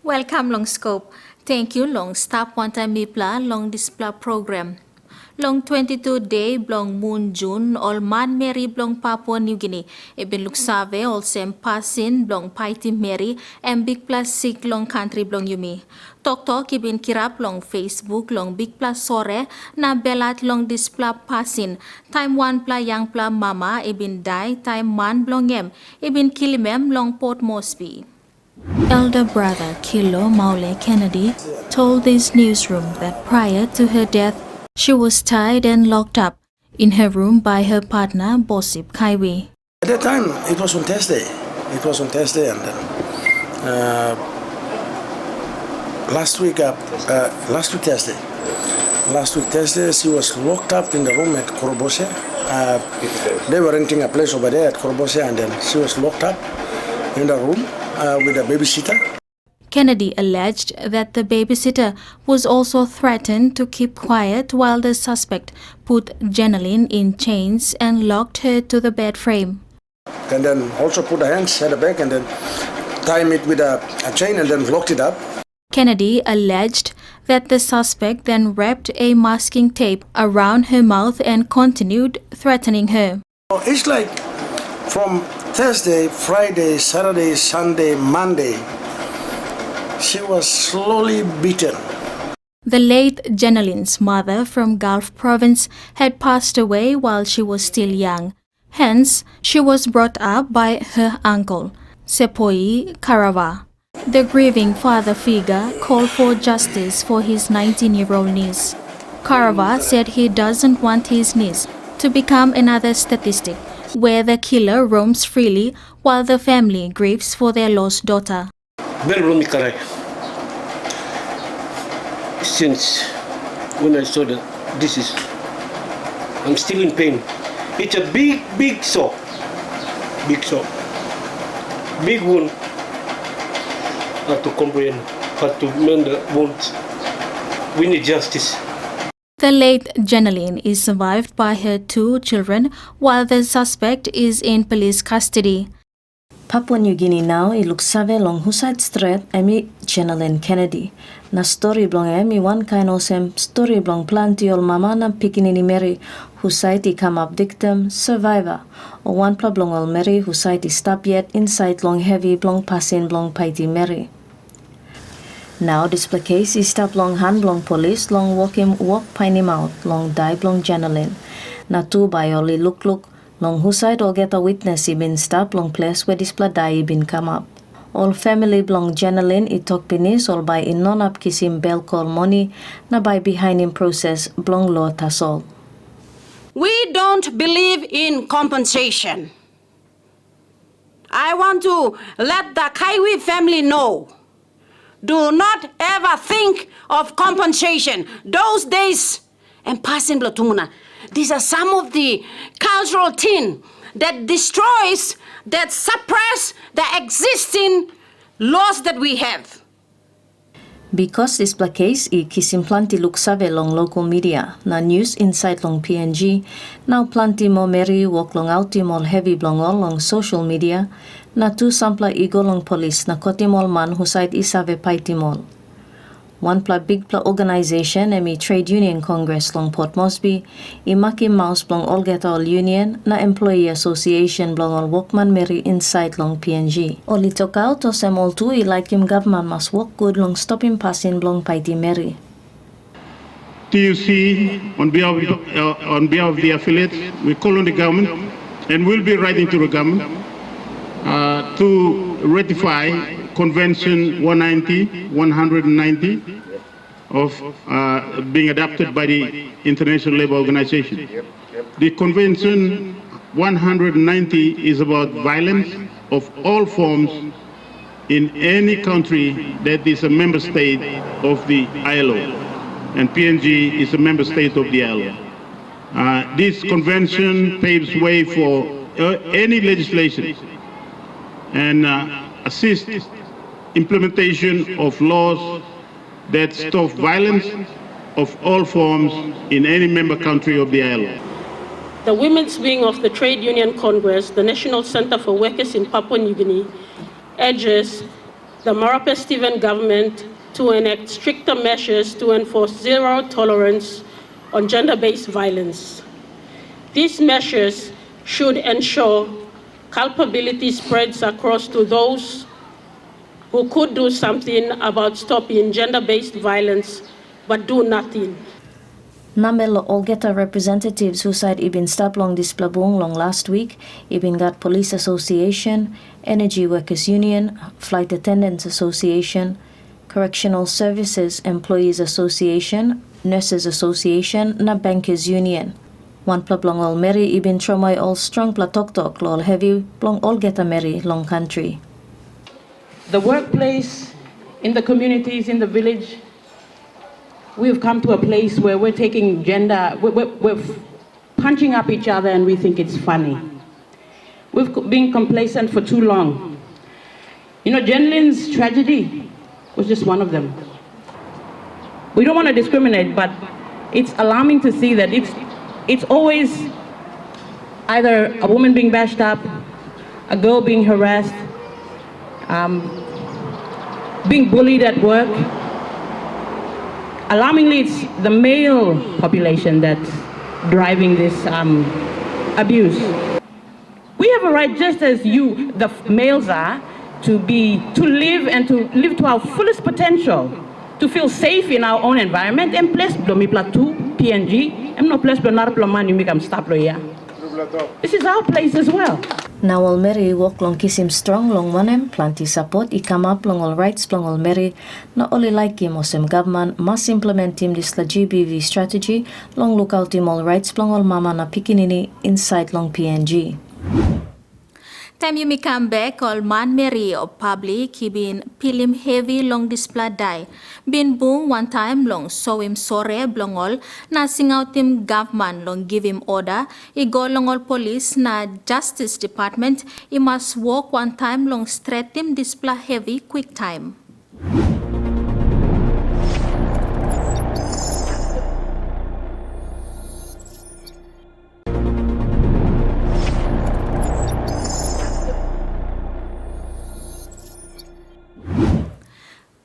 Welcome long scope. Thank you long staff wanta mipla long display program. Long 22-day blong moon June all man Mary blong Papua New Guinea. Ibin luksave all sem pasin blong Paiti Mary and Big Plus Sik long country blong Yumi. Tok ibin kirap long Facebook long Big Plus sore na belat long display pasin. Time 1 pla yang pla mama ibin die time man blong em. Ibin kilimem long Port Moresby. Elder brother Kilo Maule Kennedy told this newsroom that prior to her death, she was tied and locked up in her room by her partner Bosip Kaiwi. At that time, it was on Thursday. And then last week Thursday, she was locked up in the room at Korobose. They were renting a place over there at Korobose, and then she was locked up in the room with a babysitter. Kennedy alleged that the babysitter was also threatened to keep quiet while the suspect put Jeneline in chains and locked her to the bed frame. And then also put her hands at the back and then tie it with a chain and then locked it up. Kennedy alleged that the suspect then wrapped a masking tape around her mouth and continued threatening her. It's like from Thursday, Friday, Saturday, Sunday, Monday, she was slowly beaten. The late Jeneline's mother from Gulf Province had passed away while she was still young. Hence, she was brought up by her uncle, Sepoi Karava. The grieving father figure called for justice for his 19-year-old niece. Karava said he doesn't want his niece to become another statistic where the killer roams freely while the family grieves for their lost daughter. Since when I saw that I'm still in pain. It's a big shock. Big wound. Hard to comprehend, hard to mend the wounds. We need justice. The late Jeneline is survived by her 2 children while the suspect is in police custody. Papua New Guinea now iluksave long Huside Strait emi Jeneline Kennedy. Na story blong emi one kind osem story blong plantiol mama na pikinini Mary Huside come up victim survivor or one pla blong ol Mary Huside stop yet inside long heavy blong passin blong Paiti Mary. Now this case is stop long hand blong police long walk piney mouth long die blong Jeneline. Na 2 by only look long Huside or get a witness been stop long place where this die been come up. All family blong Jeneline itok pinis all by in non up kisim bell call money na by behind in process blong law tasol. We don't believe in compensation. I want to let the Kaiwi family know. Do not ever think of compensation. Those days, and passing Blatumuna, these are some of the cultural things that destroys, that suppress the existing laws that we have. Because this case I kisim planti luksave long local media, na news inside long PNG, now planti mo Mary walk long outi mol heavy blong long social media, na 2 sampla igo long police na kotimol man Huside isave paitimol. 1 pla big pla organization emi trade union congress long Port Moresby, imaki mouse blong all get all union na employee association blong all workman Mary inside long PNG. Oli took out or sem all 2 I like him government must work good long stop him passing blong Paiti Mary. TUC on behalf of the affiliates, we call on the government and we'll be writing to the government to ratify Convention 190 of being adopted by the International Labour Organization. The Convention 190 is about violence of all forms in any country that is a member state of the ILO, and PNG is a member state of the ILO. This convention paves way for any legislation and assist implementation of laws that stop violence of all forms in any member country of the ILO. The Women's Wing of the Trade Union Congress, the National Center for Workers in Papua New Guinea, urges the Marape Stephen government to enact stricter measures to enforce zero tolerance on gender-based violence. These measures should ensure culpability spreads across to those who could do something about stopping gender-based violence but do nothing. Namelo Olgeta representatives who said ibin stop long displabung long last week, ibin got Police Association, Energy Workers Union, Flight Attendants Association, Correctional Services Employees Association, Nurses Association, na Bankers Union. One pla blong all meri ibin tromoy all strong pla tok lol heavy blong Olgeta meri long country. The workplace, in the communities, in the village, we've come to a place where we're taking gender, we're punching up each other and we think it's funny. We've been complacent for too long. You know, Jenlyn's tragedy was just one of them. We don't want to discriminate, but it's alarming to see that it's always either a woman being bashed up, a girl being harassed, being bullied at work. Alarmingly, it's the male population that's driving this abuse. We have a right, just as you, the males are, to live to our fullest potential, to feel safe in our own environment. And place blomi platu PNG, and no place blonar ploman you make stop loya. This is our place as well. Now all meri walk long kisim strong long manem planti support I come up long all rights long all meri na only like him osem government must implement him this la GBV strategy long look out him all rights long all mama na pikinini inside long PNG. Time you may come back, all man Mary of public, he been pilim heavy long display die. Been boom one time long, so him sore blong all, na sing out him government long give him order, he go long all police na justice department, he must walk one time long straight him display heavy quick time.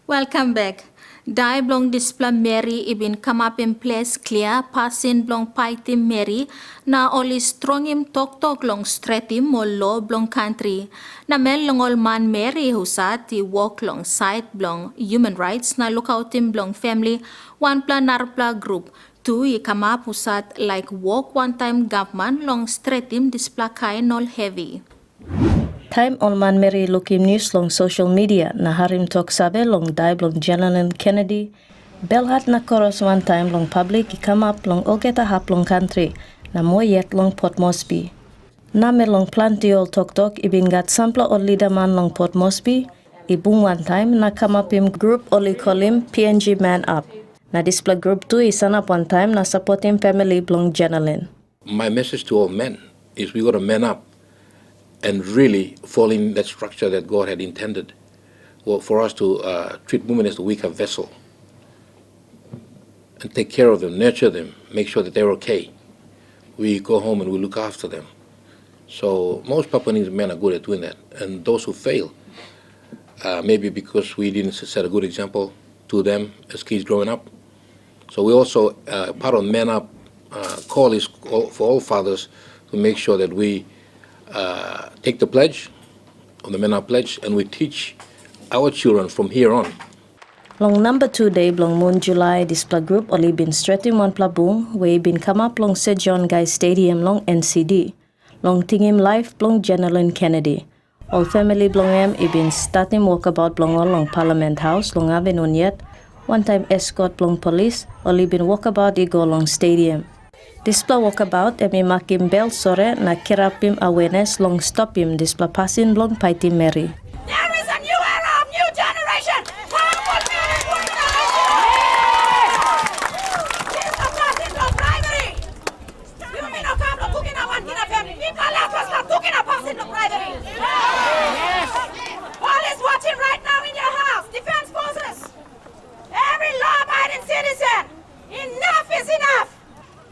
Welcome back. Dai blong display Mary ibin come up in place clear passing blong paitim Mary na only strong him talk long straight him mo low blong country. Na mel long all man Mary who sat he walk long side blong human rights na look out him blong family one pla narpla group. Two he come up who sat like walk one time government long straight him display kain all heavy. Time all man Mary look him news long social media na harim talk sabe long die long Jenlyn Kennedy. Belhat na koros one time long public I come up long Olgeta hap long country na mo yet long Port Moresby. Na me long planti all talk ibin gat sampla all leader man long Port Moresby. Ibung one time na come up him group only call him PNG man up. Na display group 2 isan up one time na support him family long Jenlyn. My message to all men is we got to man up and really fall in that structure that God had intended for us to treat women as the weaker vessel and take care of them, nurture them, make sure that they're okay. We go home and we look after them. So most Papua New Guinea men are good at doing that. And those who fail, maybe because we didn't set a good example to them as kids growing up. So we also, part of Man Up call is for all fathers to make sure that we take the pledge, of the Men Up pledge, and we teach our children from here on. Long number 2 day blong moon July display group only been straighting one plabung where been come up long St. John Guy Stadium long NCD. Long tingim life blong Jenlyn Kennedy. All family blong been starting walkabout blong all long Parliament House long avenue yet. One time escort blong police only been walkabout go long stadium. Display walkabout makim bell sore na kirapim awareness long stop him display passing blong paitim Mary. There is a new era of new generation. Police watching right now in your house. Defense forces. Every law-abiding citizen. Enough is enough.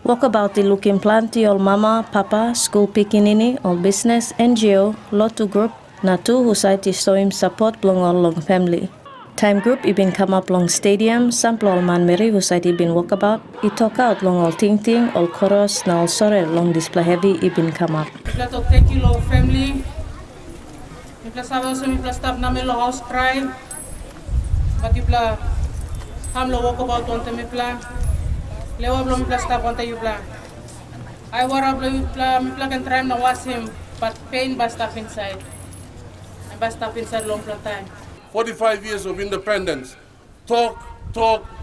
Walkabout the looking plenty all mama, papa, school pikinini, all business, NGO, Lotto group, Natu Husaiti saw him support belong all long family. Time group ibin come up long stadium, sample all man Mary Husaiti ibin walkabout. He talk out long all ting all chorus, na all sore long display heavy ibin come up. Mipla to take you long family. Mipla sabe also mipla stop na melo house cry. Mipla ham lo walkabout onte mipla. Lewa blo mipla stop onte yupla. I wara blo mipla can try na was him, but pain ba stop inside. And ba stop inside long time. 45 years of independence, talk,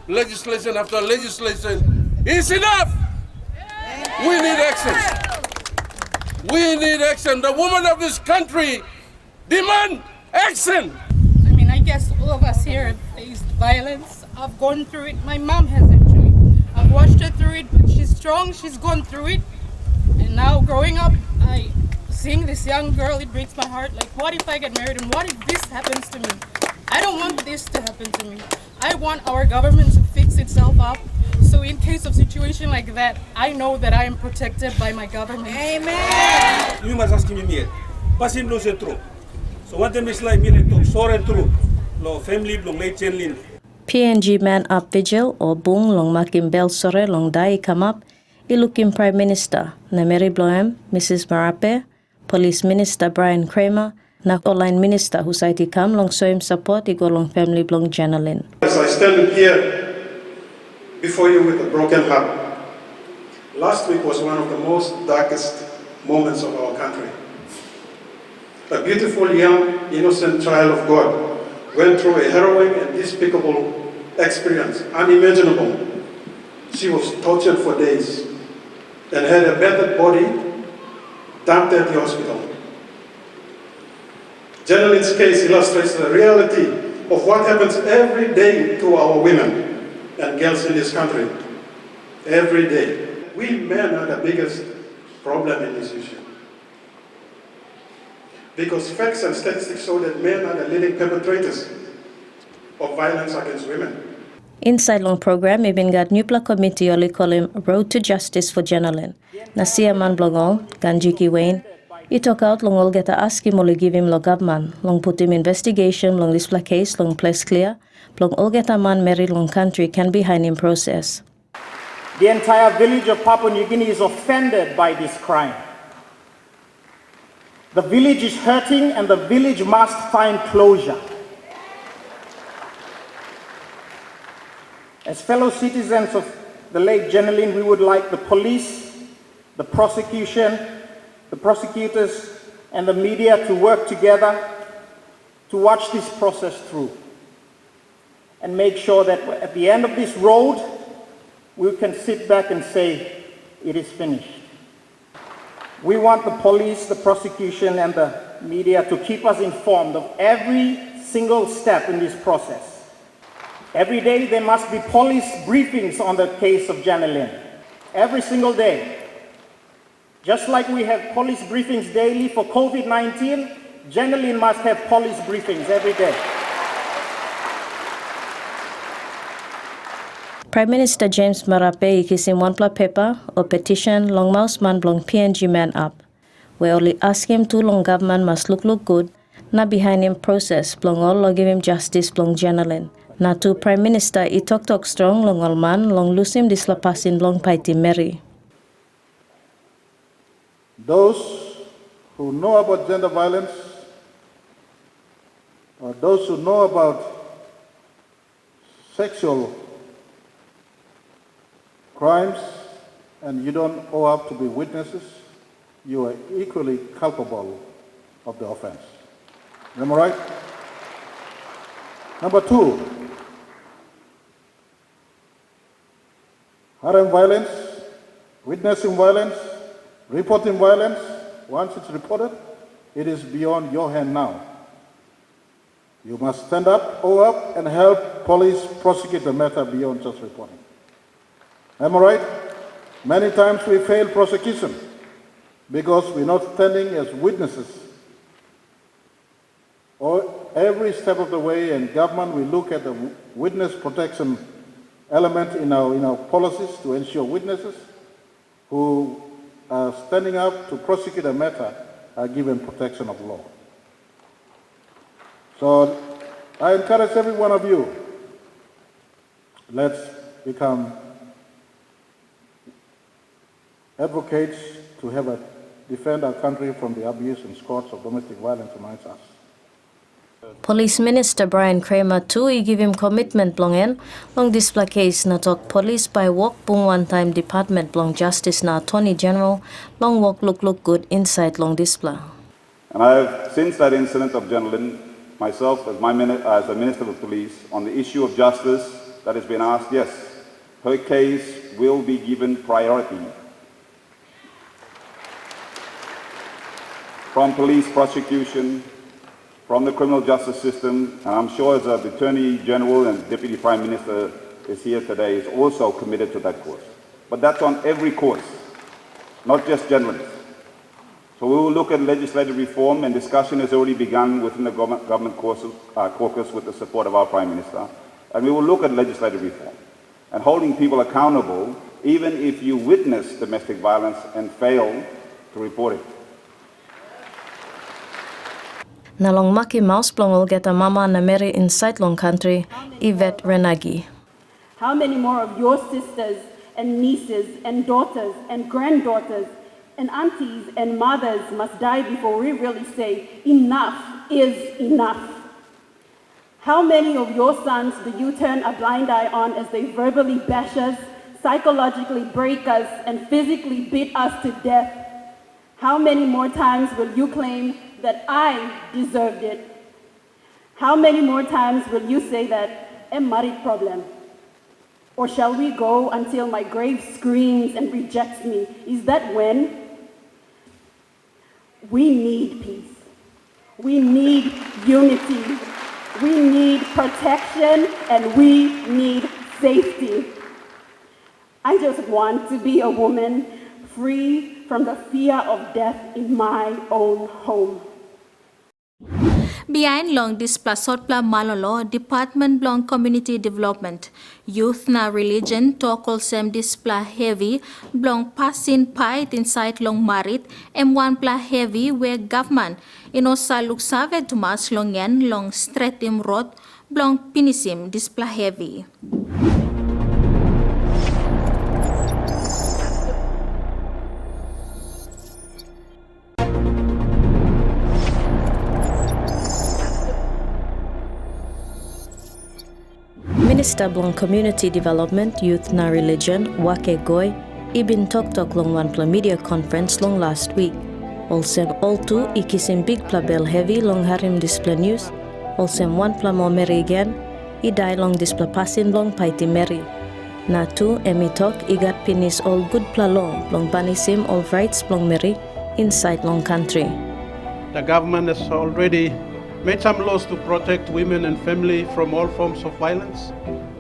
legislation after legislation is enough. We need action. We need action. The women of this country demand action. I mean, I guess all of us here have faced violence. I've gone through it. My mom has actually. I've watched her through it, but she's strong. She's gone through it. And now growing up, seeing this young girl, it breaks my heart. Like, what if I get married and what if this happens to me? I don't want this to happen to me. I want our government to fix itself up. So in case of situation like that, I know that I am protected by my government. Amen. You must ask me here. Pasim lo se true. So what them is like me to sore true. Lo family lo late chenlin. PNG Man Up Vigil or Bung long makim bel sore long dai come up. Ilukim Prime Minister na Mary Bloem, Mrs. Marape, Police Minister Brian Kramer, na online minister Husaiti kam long so him support igo long family blong janalin. As I stand here before you with a broken heart, last week was one of the most darkest moments of our country. A beautiful young innocent child of God went through a harrowing and despicable experience, unimaginable. She was tortured for days and had a battered body dumped at the hospital. Janelin's case illustrates the reality of what happens every day to our women and girls in this country. Every day. We men are the biggest problem in this issue. Because facts and statistics show that men are the leading perpetrators of violence against women. Inside long program, ibin got Nupla committee oli call him Road to Justice for Janalin. Nasia man blogong, Ganjiki Wayne. He talk out long all get a ask him only give him lo government, long put him investigation, long display case, long place clear, long all get a man married long country can behind him process. The entire village of Papua New Guinea is offended by this crime. The village is hurting and the village must find closure. As fellow citizens of the late Janelin, we would like the police, the prosecution, the prosecutors and the media to work together to watch this process through and make sure that at the end of this road, we can sit back and say, it is finished. We want the police, the prosecution and the media to keep us informed of every single step in this process. Every day there must be police briefings on the case of Janelin. Every single day. Just like we have police briefings daily for COVID-19, Janelin must have police briefings every day. Prime Minister James Marape kissing one pla paper or petition long mouse man blong PNG Man Up. We only ask him to long government must look good, na behind him process blong all lo give him justice blong Janelin. Na to Prime Minister he talk strong long all man long lose him dislapasin long paiti Mary. Those who know about gender violence, or those who know about sexual crimes, and you don't owe up to be witnesses, you are equally culpable of the offense. Am I right? Number two, harm violence, witnessing violence, reporting violence. Once it's reported, it is beyond your hand now. You must stand up, owe up, and help police prosecute the matter beyond just reporting. Am I right? Many times we fail prosecution because we're not standing as witnesses. Or every step of the way in government, we look at the witness protection element in our policies to ensure witnesses who are standing up to prosecute a matter are given protection of law. So I encourage every one of you, let's become advocates to defend our country from the abuse and scourge of domestic violence amongst us. Police Minister Brian Kramer too give him commitment long display case na talk police by walk bung one time department long justice na Attorney General long walk look good inside long display. And I have, since that incident of Jenelyn, myself as a Minister of Police, on the issue of justice that has been asked, yes, her case will be given priority from police prosecution, from the criminal justice system, and I'm sure as the Attorney General and Deputy Prime Minister is here today, is also committed to that cause. But that's on every course, not just Jenelyn's. So we will look at legislative reform, and discussion has already begun within the government caucus with the support of our Prime Minister. And we will look at legislative reform and holding people accountable even if you witness domestic violence and fail to report it. Na long Maki Mouse plong will get a mama na Mary inside long country, Yvette Renagi. How many more of your sisters and nieces and daughters and granddaughters and aunties and mothers must die before we really say enough is enough? How many of your sons do you turn a blind eye on as they verbally bash us, psychologically break us, and physically beat us to death? How many more times will you claim that I deserved it? How many more times will you say that a married problem? Or shall we go until my grave screams and rejects me? Is that when? We need peace. We need unity. We need protection, and we need safety. I just want to be a woman free from the fear of death in my own home. Behind long displasot pla malolo, Department Blong Community Development, Youth na Religion, tokol sem displa heavy, blong passing pied inside long marit, M1 pla heavy where government, inosa luksave tumas long yan, long stretim road, blong pinisim displa heavy. Minister Blong Community Development, Youth na Religion, Wake Goy, ibin tok long one pla media conference long last week. Also, all two ikisim big pla bell heavy long harim display news. Also, one pla mo Mary again, I die long display passing long paiti Mary. Na two emi talk igat pinis all good pla long banisim all rights blong Mary inside long country. The government has already made some laws to protect women and family from all forms of violence.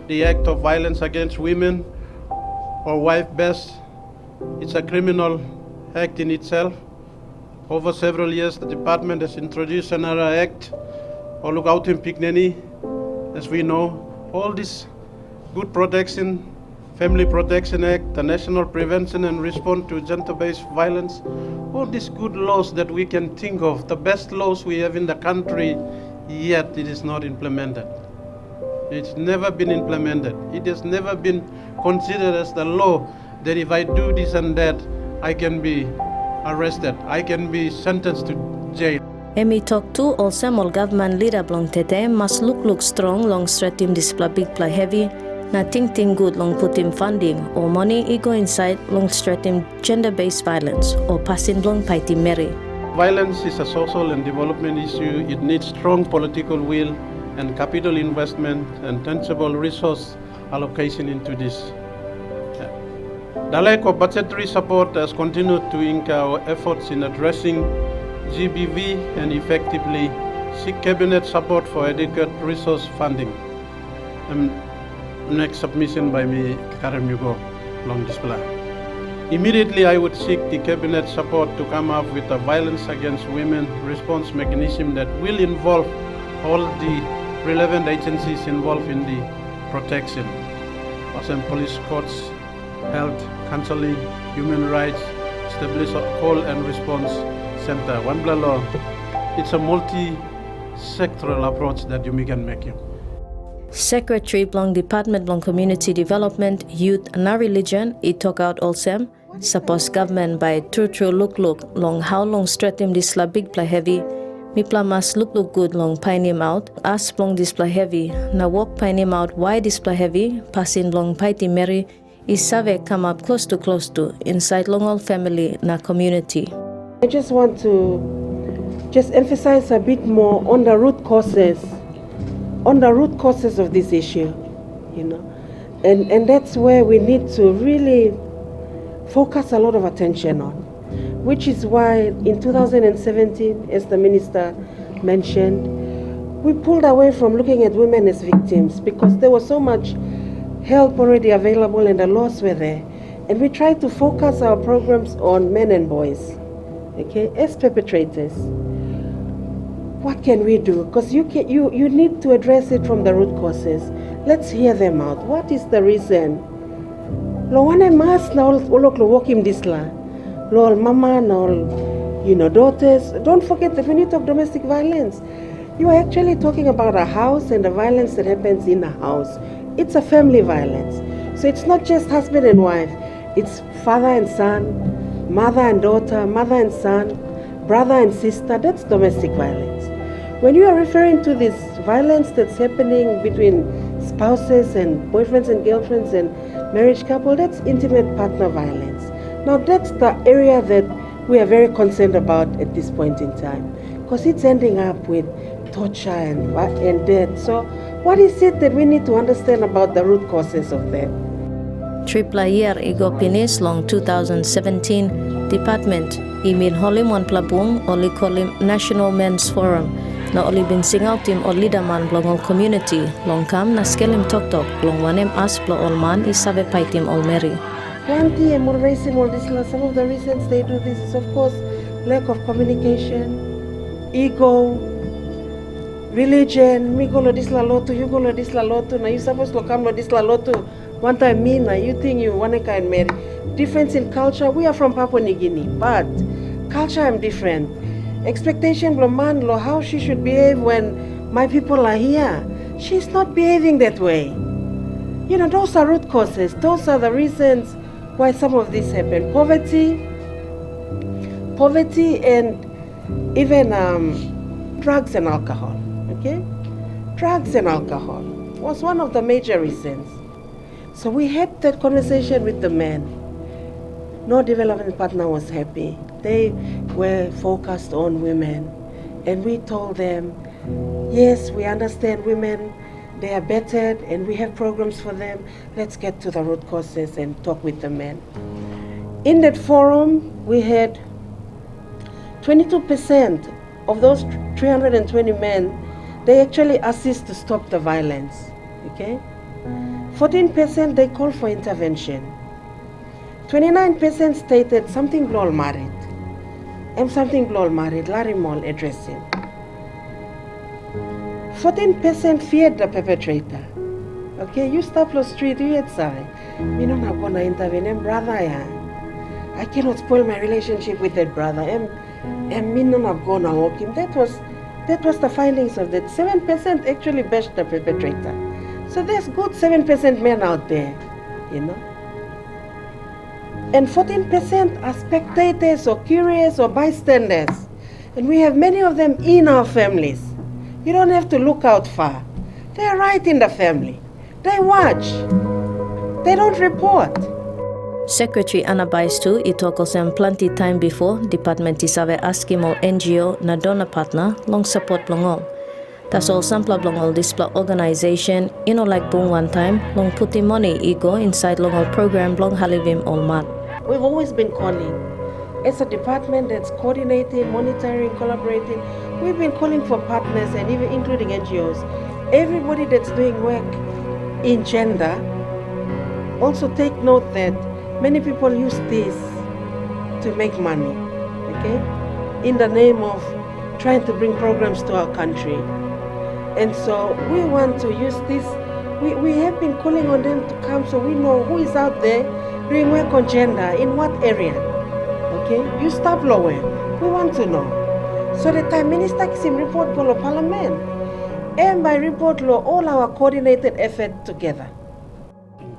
The act of violence against women or wife-based, it's a criminal act in itself. Over several years, the department has introduced another act, or look out in Pigneni, as we know. All this good protection, Family Protection Act, the National Prevention and Response to Gender-Based Violence, all these good laws that we can think of, the best laws we have in the country, yet it is not implemented. It's never been implemented. It has never been considered as the law that if I do this and that, I can be arrested, I can be sentenced to jail. Emi talk to also all government leader blong tete must look strong long stretim display big play heavy. Na ting good long put him funding or money I go inside long stretim gender-based violence or passing long paiti Mary. Violence is a social and development issue. It needs strong political will and capital investment and tangible resource allocation into this. The lack of budgetary support has continued to hinder our efforts in addressing GBV and effectively seek cabinet support for adequate resource funding. Next submission by me, Karen Yugo, long display. Immediately I would seek the cabinet support to come up with a violence against women response mechanism that will involve all the relevant agencies involved in the protection. Awesome police courts, health, counseling, human rights, establish a call and response center. One law, it's a sectoral approach that you can make it. Secretary Blong Department Blong Community Development, Youth and Religion, it talk out also, suppose government by true look long how long stratum disla big play heavy, mi pla mas look good long pioneer out, as blong display heavy, na walk pioneer out why display heavy, passing long paiti Mary, is save come up close to inside long all family na community. I just want to emphasize a bit more on the root causes of this issue, you know, and that's where we need to really focus a lot of attention on, which is why in 2017, as the minister mentioned, we pulled away from looking at women as victims because there was so much help already available and the laws were there, and we tried to focus our programs on men and boys, okay, as perpetrators. What can we do? Because you need to address it from the root causes. Let's hear them out. What is the reason? Lo wane mas na olok lo wokim disla. Lo mama na daughters. Don't forget that when you talk domestic violence, you are actually talking about a house and the violence that happens in a house. It's a family violence. So it's not just husband and wife. It's father and son, mother and daughter, mother and son, brother and sister. That's domestic violence. When you are referring to this violence that's happening between spouses and boyfriends and girlfriends and marriage couple, that's intimate partner violence. Now that's the area that we are very concerned about at this point in time, because it's ending up with torture and death. So what is it that we need to understand about the root causes of that? Tripla year igo pinis long 2017 department imin holim wan plabung oli kolim National Men's Forum na oli bin singaw team o lidaman blong community long kam na skelim tok long wanem as blo olman isabe paitim olmeri. Plenty and more racism, all this. Some of the reasons they do this is of course lack of communication, ego, religion. Me go lo this la lotu, you go lo this la lotu. Now you supposed to come lo this la lotu. One time me na you think you wanna kind marry. Difference in culture. We are from Papua New Guinea, but culture I'm different. Expectation from man lo how she should behave when my people are here. She's not behaving that way. You know, those are root causes. Those are the reasons why some of this happen. Poverty and even drugs and alcohol. Okay? Drugs and alcohol was one of the major reasons. So we had that conversation with the men. No development partner was happy. They were focused on women. And we told them, yes, we understand women, they are battered and we have programs for them. Let's get to the root causes and talk with the men. In that forum, we had 22% of those 320 men, they actually assist to stop the violence, okay? 14% they call for intervention. 29% stated something global married. And something global married, Larimol addressing. 14% feared the perpetrator. Okay, you stop the street, you had say, me not gonna intervene, brother, I cannot spoil my relationship with that brother. And me not gonna walk him. That was the findings of that. 7% actually bashed the perpetrator. So there's good 7% men out there, you know. And 14% are spectators or curious or bystanders. And we have many of them in our families. You don't have to look out far. They're right in the family. They watch. They don't report. Secretary Anna Baistu itokosem plenty time before Department Isave Askimo NGO na donor partner long support longol. That's all sampla blongol display organization like boom one time long putting money ego inside longol program long halivim olmat. We've always been calling. As a department that's coordinating, monitoring, collaborating, we've been calling for partners and even including NGOs. Everybody that's doing work in gender, also take note that many people use this to make money, okay? In the name of trying to bring programs to our country. And so we want to use this. We have been calling on them to come so we know who is out there doing work on gender, in what area, okay? You stop lower. We want to know. So the time minister kisim report go lo parliament. And by report lo all our coordinated effort together.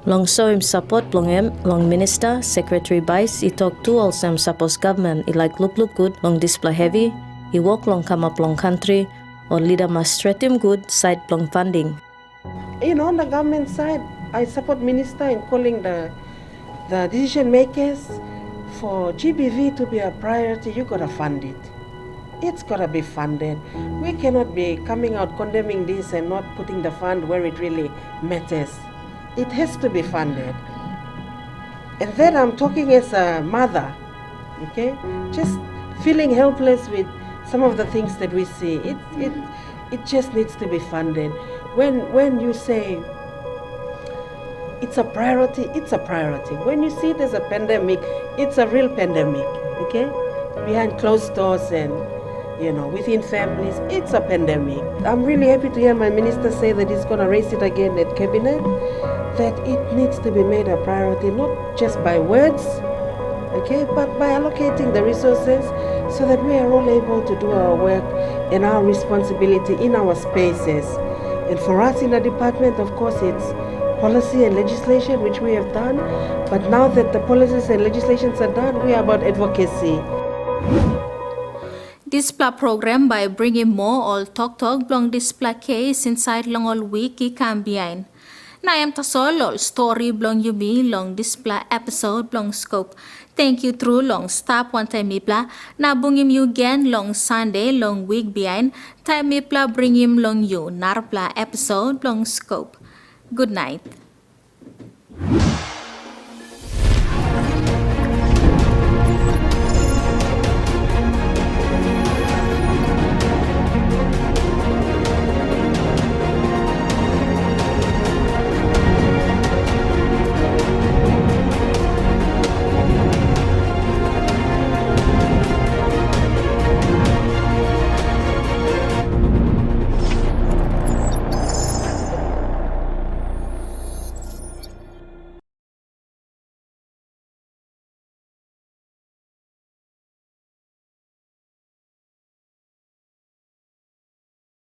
Long so him support long minister, secretary vice, he talk to all some suppose government, he like look good, long display heavy, he walk long come up long country, or leader must straight him good, side long funding. You know, on the government side, I support minister in calling the decision makers for GBV to be a priority. You gotta fund it. It's gotta be funded. We cannot be coming out condemning this and not putting the fund where it really matters. It has to be funded. And then I'm talking as a mother, okay? Just feeling helpless with some of the things that we see. It just needs to be funded. When you say it's a priority, it's a priority. When you see it as a pandemic, it's a real pandemic, okay? Behind closed doors and, you know, within families, it's a pandemic. I'm really happy to hear my minister say that he's gonna raise it again at cabinet, that it needs to be made a priority, not just by words, okay, but by allocating the resources so that we are all able to do our work and our responsibility in our spaces. And for us in the department, of course, it's policy and legislation, which we have done. But now that the policies and legislations are done, we are about advocacy. Display program by bringing more all talk long display case inside long all week behind. Na am tasol all story blong yumi long display episode blong scope. Thank you through long stop one time mipla na bungim you again long Sunday long week behind time mipla bring him long you narpla episode long scope. Good night.